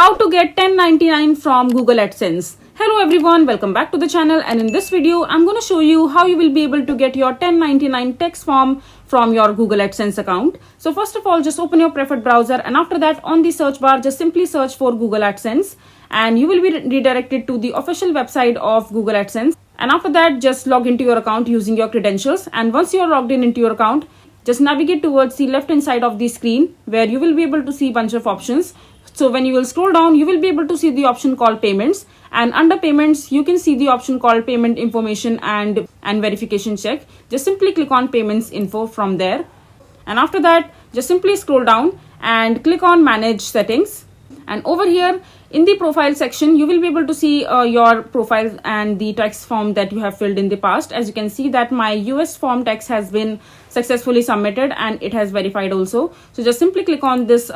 How to get 1099 from Google Adsense. Hello everyone, welcome back to the channel, and in this video I'm going to show you how you will be able to get your 1099 tax form from your Google Adsense account. So first of all, just open your preferred browser, and after that on the search bar just simply search for Google Adsense, and you will be redirected to the official website of Google Adsense. And after that just log into your account using your credentials, and once you are logged in into your account, just navigate towards the left hand side of the screen where you will be able to see a bunch of options. So when you will scroll down, you will be able to see the option called payments, and under payments you can see the option called payment information and verification check. Just simply click on payments info from there, and after that just simply scroll down and click on manage settings. And over here in the profile section you will be able to see your profile and the tax form that you have filled in the past. As you can see that my US form tax has been successfully submitted and it has verified also. So just simply click on this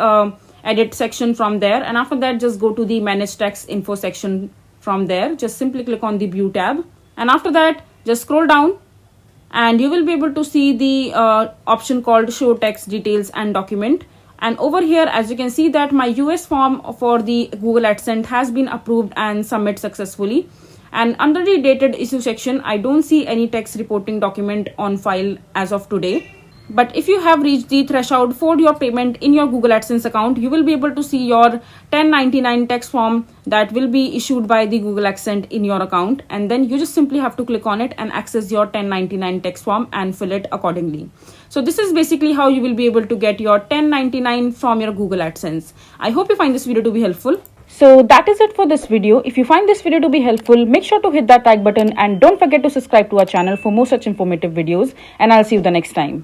edit section from there, and after that just go to the manage tax info section. From there just simply click on the view tab, and after that just scroll down and you will be able to see the option called show tax details and document. And over here as you can see that my US form for the Google Adsense has been approved and submitted successfully, and under the dated issue section I don't see any tax reporting document on file as of today. But if you have reached the threshold for your payment in your Google Adsense account, you will be able to see your 1099 tax form that will be issued by the Google Adsense in your account, and then you just simply have to click on it and access your 1099 tax form and fill it accordingly. So this is basically how you will be able to get your 1099 from your Google Adsense. I hope you find this video to be helpful. So that is it for this video. If you find this video to be helpful, make sure to hit that like button and don't forget to subscribe to our channel for more such informative videos, and I'll see you the next time.